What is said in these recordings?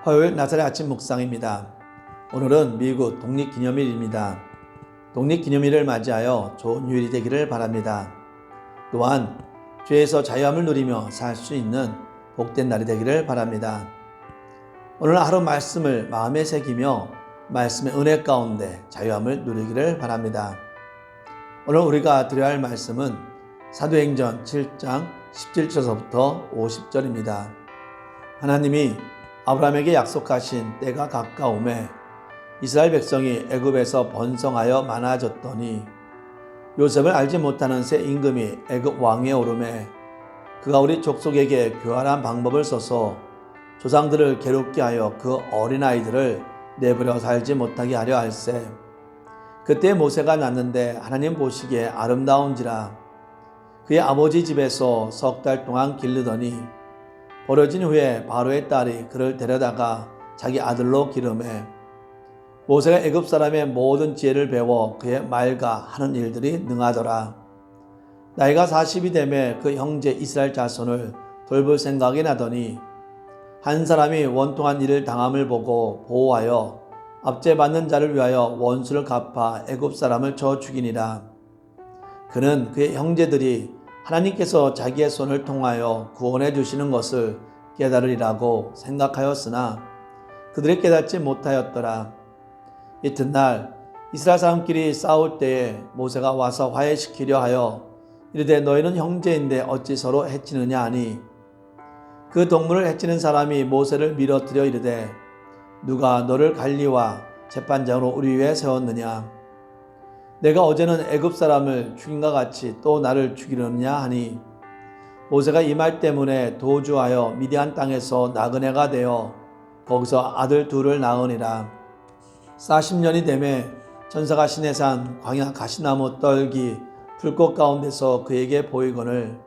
화요일 나사렛 아침 묵상입니다. 오늘은 미국 독립기념일입니다. 독립기념일을 맞이하여 좋은 휴일이 되기를 바랍니다. 또한 죄에서 자유함을 누리며 살 수 있는 복된 날이 되기를 바랍니다. 오늘 하루 말씀을 마음에 새기며 말씀의 은혜 가운데 자유함을 누리기를 바랍니다. 오늘 우리가 드려야 할 말씀은 사도행전 7장 17절서부터 50절입니다. 하나님이 아브라함에게 약속하신 때가 가까움에 이스라엘 백성이 애굽에서 번성하여 많아졌더니 요셉을 알지 못하는 새 임금이 애굽 왕위에 오르매 그가 우리 족속에게 교활한 방법을 써서 조상들을 괴롭게 하여 그 어린아이들을 내버려 살지 못하게 하려 할세. 그때 모세가 낳는데 하나님 보시기에 아름다운지라. 그의 아버지 집에서 석 달 동안 기르더니 버려진 후에 바로의 딸이 그를 데려다가 자기 아들로 기르매 모세가 애굽 사람의 모든 지혜를 배워 그의 말과 하는 일들이 능하더라. 나이가 40이 되매 그 형제 이스라엘 자손을 돌볼 생각이 나더니 한 사람이 원통한 일을 당함을 보고 보호하여 압제받는 자를 위하여 원수를 갚아 애굽 사람을 쳐 죽이니라. 그는 그의 형제들이 하나님께서 자기의 손을 통하여 구원해 주시는 것을 깨달으리라고 생각하였으나 그들이 깨닫지 못하였더라. 이튿날 이스라엘 사람끼리 싸울 때에 모세가 와서 화해시키려 하여 이르되 너희는 형제인데 어찌 서로 해치느냐 하니 그 동물을 해치는 사람이 모세를 밀어뜨려 이르되 누가 너를 관리와 재판장으로 우리 위에 세웠느냐. 내가 어제는 애굽 사람을 죽인과 같이 또 나를 죽이려느냐 하니 모세가 이 말 때문에 도주하여 미디안 땅에서 나그네가 되어 거기서 아들 둘을 낳으니라. 40년이 되매 천사가 시내산 광야 가시나무 떨기 불꽃 가운데서 그에게 보이거늘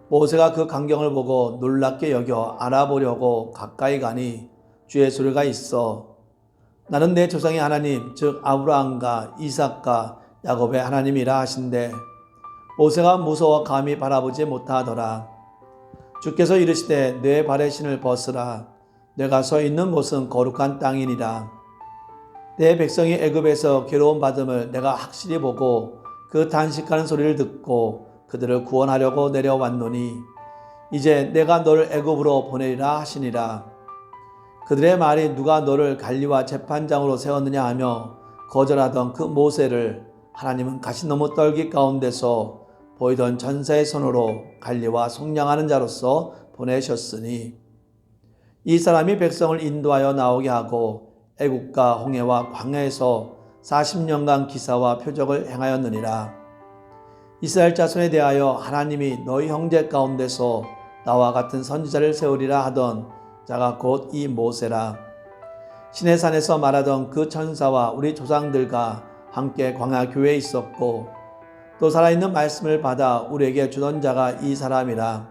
모세가 그 광경을 보고 놀랍게 여겨 알아보려고 가까이 가니 주의 소리가 있어 나는 내 조상의 하나님 즉 아브라함과 이삭과 야곱의 하나님이라 하신대 모세가 무서워 감히 바라보지 못하더라. 주께서 이르시되 내 발의 신을 벗으라. 내가 서 있는 곳은 거룩한 땅이니라. 내 백성이 애굽에서 괴로움 받음을 내가 확실히 보고 그 단식하는 소리를 듣고 그들을 구원하려고 내려왔노니 이제 내가 너를 애굽으로 보내리라 하시니라. 그들의 말이 누가 너를 관리와 재판장으로 세웠느냐 하며 거절하던 그 모세를 하나님은 가시나무 떨기 가운데서 보이던 천사의 손으로 관리와 속량하는 자로서 보내셨으니 이 사람이 백성을 인도하여 나오게 하고 애국과 홍해와 광야에서 40년간 기사와 표적을 행하였느니라. 이스라엘 자손에 대하여 하나님이 너희 형제 가운데서 나와 같은 선지자를 세우리라 하던 자가 곧 이 모세라. 시내산에서 말하던 그 천사와 우리 조상들과 함께 광야 교회에 있었고 또 살아있는 말씀을 받아 우리에게 주던 자가 이 사람이라.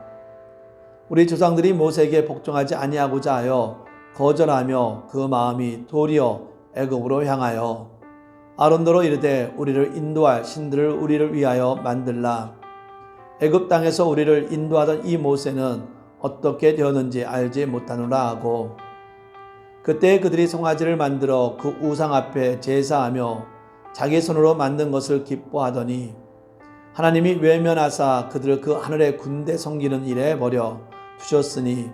우리 조상들이 모세에게 복종하지 아니하고자 하여 거절하며 그 마음이 도리어 애굽으로 향하여 아론더로 이르되 우리를 인도할 신들을 우리를 위하여 만들라. 애굽 땅에서 우리를 인도하던 이 모세는 어떻게 되었는지 알지 못하노라 하고 그때 그들이 송아지를 만들어 그 우상 앞에 제사하며 자기 손으로 만든 것을 기뻐하더니 하나님이 외면하사 그들을 그 하늘의 군대 섬기는 일에 버려 두셨으니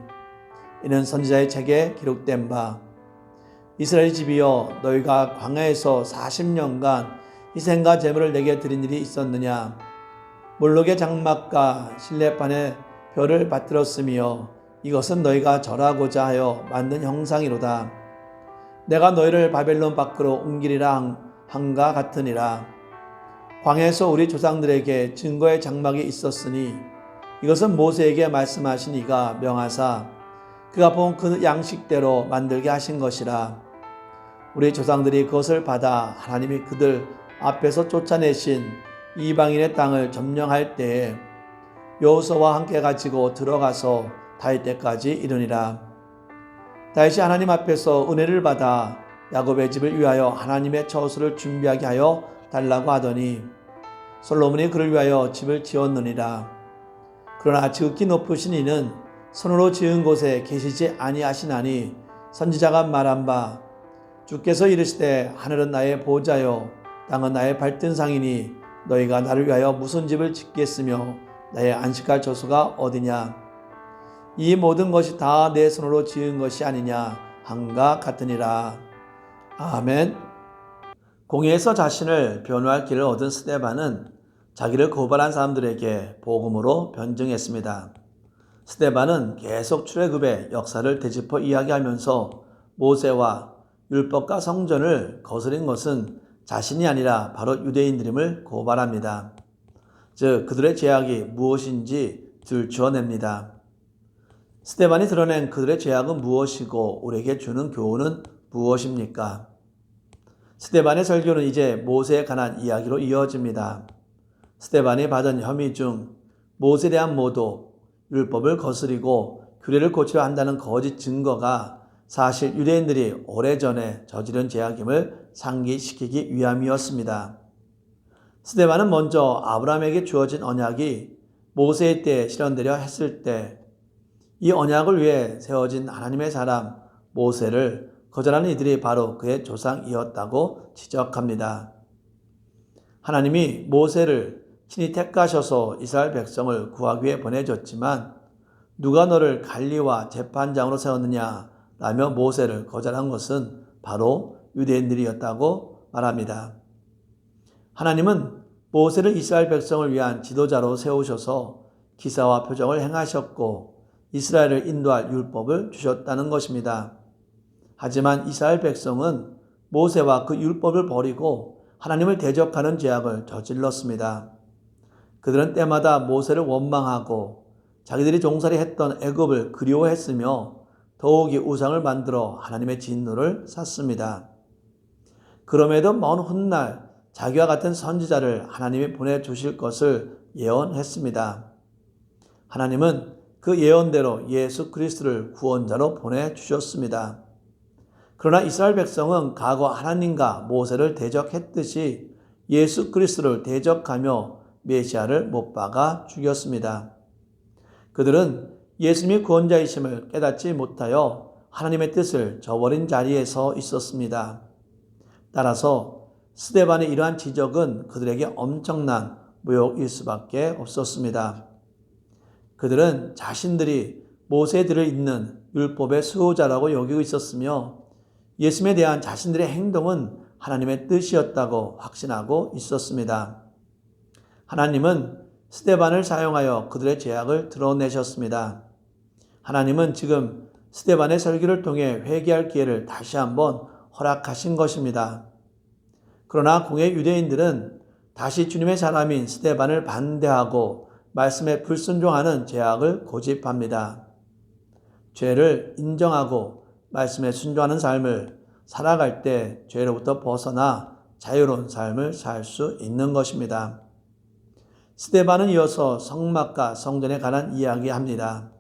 이는 선지자의 책에 기록된 바 이스라엘 집이여 너희가 광야에서 40년간 희생과 제물을 내게 드린 일이 있었느냐. 몰록의 장막과 실레판에 별을 받들었으며 이것은 너희가 절하고자 하여 만든 형상이로다. 내가 너희를 바벨론 밖으로 옮기리라 한가 같으니라. 광야에서 우리 조상들에게 증거의 장막이 있었으니 이것은 모세에게 말씀하신 이가 명하사 그가 본 그 양식대로 만들게 하신 것이라. 우리 조상들이 그것을 받아 하나님이 그들 앞에서 쫓아내신 이방인의 땅을 점령할 때에 여호수아와 함께 가지고 들어가서 다윗 때까지 이르니라. 다윗이 하나님 앞에서 은혜를 받아 야곱의 집을 위하여 하나님의 처소를 준비하게 하여 달라고 하더니 솔로몬이 그를 위하여 집을 지었느니라. 그러나 지극히 높으신 이는 손으로 지은 곳에 계시지 아니하시나니 선지자가 말한 바 주께서 이르시되 하늘은 나의 보좌요 땅은 나의 발등상이니 너희가 나를 위하여 무슨 집을 짓겠으며 나의 안식할 저수가 어디냐. 이 모든 것이 다 내 손으로 지은 것이 아니냐 함과 같으니라. 아멘. 공의에서 자신을 변호할 길을 얻은 스데반은 자기를 고발한 사람들에게 복음으로 변증했습니다. 스데반은 계속 출애굽의 역사를 되짚어 이야기하면서 모세와 율법과 성전을 거스린 것은 자신이 아니라 바로 유대인들임을 고발합니다. 즉 그들의 죄악이 무엇인지 들추어냅니다. 스데반이 드러낸 그들의 죄악은 무엇이고 우리에게 주는 교훈은 무엇입니까? 스데반의 설교는 이제 모세에 관한 이야기로 이어집니다. 스데반이 받은 혐의 중 모세에 대한 모독, 율법을 거스리고 규례를 고치려 한다는 거짓 증거가 사실 유대인들이 오래전에 저지른 죄악임을 상기시키기 위함이었습니다. 스데반은 먼저 아브라함에게 주어진 언약이 모세의 때에 실현되려 했을 때 이 언약을 위해 세워진 하나님의 사람 모세를 거절하는 이들이 바로 그의 조상이었다고 지적합니다. 하나님이 모세를 친히 택하셔서 이스라엘 백성을 구하기 위해 보내줬지만 누가 너를 관리와 재판장으로 세웠느냐 라며 모세를 거절한 것은 바로 유대인들이었다고 말합니다. 하나님은 모세를 이스라엘 백성을 위한 지도자로 세우셔서 기사와 표적을 행하셨고 이스라엘을 인도할 율법을 주셨다는 것입니다. 하지만 이스라엘 백성은 모세와 그 율법을 버리고 하나님을 대적하는 죄악을 저질렀습니다. 그들은 때마다 모세를 원망하고 자기들이 종살이 했던 애굽을 그리워했으며 더욱이 우상을 만들어 하나님의 진노를 샀습니다. 그럼에도 먼 훗날 자기와 같은 선지자를 하나님이 보내주실 것을 예언했습니다. 하나님은 그 예언대로 예수 그리스도를 구원자로 보내주셨습니다. 그러나 이스라엘 백성은 과거 하나님과 모세를 대적했듯이 예수 그리스도를 대적하며 메시아를 못 박아 죽였습니다. 그들은 예수님이 구원자이심을 깨닫지 못하여 하나님의 뜻을 저버린 자리에 서 있었습니다. 따라서 스데반의 이러한 지적은 그들에게 엄청난 모욕일 수밖에 없었습니다. 그들은 자신들이 모세에 들어있는 율법의 수호자라고 여기고 있었으며 예수님에 대한 자신들의 행동은 하나님의 뜻이었다고 확신하고 있었습니다. 하나님은 스데반을 사용하여 그들의 죄악을 드러내셨습니다. 하나님은 지금 스데반의 설교를 통해 회개할 기회를 다시 한번 허락하신 것입니다. 그러나 공의 유대인들은 다시 주님의 사람인 스데반을 반대하고 말씀에 불순종하는 죄악을 고집합니다. 죄를 인정하고 말씀에 순종하는 삶을 살아갈 때 죄로부터 벗어나 자유로운 삶을 살 수 있는 것입니다. 스데반은 이어서 성막과 성전에 관한 이야기합니다.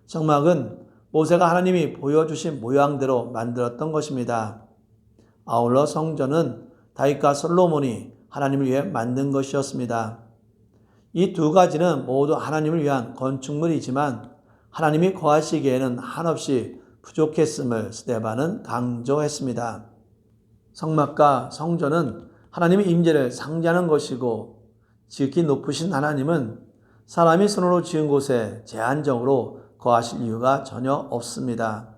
성막은 모세가 하나님이 보여주신 모양대로 만들었던 것입니다. 아울러 성전은 다윗과 솔로몬이 하나님을 위해 만든 것이었습니다. 이 두 가지는 모두 하나님을 위한 건축물이지만 하나님이 거하시기에는 한없이 부족했음을 스데반은 강조했습니다. 성막과 성전은 하나님의 임재를 상징하는 것이고 지극히 높으신 하나님은 사람이 손으로 지은 곳에 제한적으로 거하실 이유가 전혀 없습니다.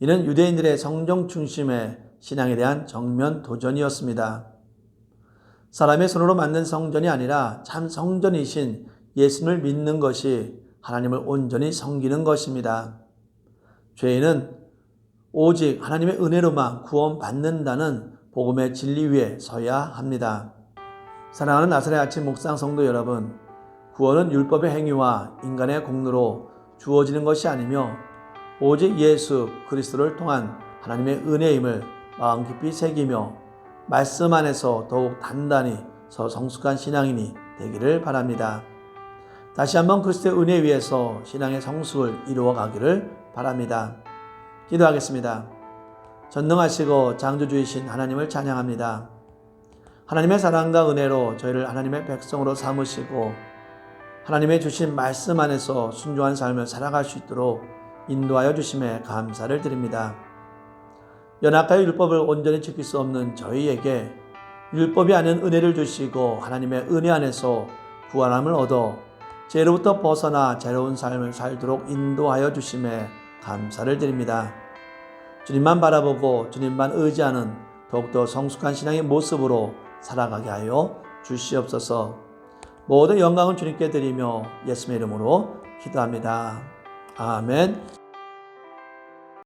이는 유대인들의 성경 중심의 신앙에 대한 정면 도전이었습니다. 사람의 손으로 만든 성전이 아니라 참 성전이신 예수님을 믿는 것이 하나님을 온전히 섬기는 것입니다. 죄인은 오직 하나님의 은혜로만 구원받는다는 복음의 진리 위에 서야 합니다. 사랑하는 나사렛 아침 묵상 성도 여러분, 구원은 율법의 행위와 인간의 공로로 주어지는 것이 아니며 오직 예수 그리스도를 통한 하나님의 은혜임을 마음 깊이 새기며 말씀 안에서 더욱 단단히 성숙한 신앙인이 되기를 바랍니다. 다시 한번 그리스도의 은혜 위에서 신앙의 성숙을 이루어가기를 바랍니다. 기도하겠습니다. 전능하시고 창조주이신 하나님을 찬양합니다. 하나님의 사랑과 은혜로 저희를 하나님의 백성으로 삼으시고 하나님의 주신 말씀 안에서 순종한 삶을 살아갈 수 있도록 인도하여 주심에 감사를 드립니다. 연약하여 율법을 온전히 지킬 수 없는 저희에게 율법이 아닌 은혜를 주시고 하나님의 은혜 안에서 구원함을 얻어 죄로부터 벗어나 자유로운 삶을 살도록 인도하여 주심에 감사를 드립니다. 주님만 바라보고 주님만 의지하는 더욱더 성숙한 신앙의 모습으로 살아가게 하여 주시옵소서. 모든 영광은 주님께 드리며 예수님의 이름으로 기도합니다. 아멘.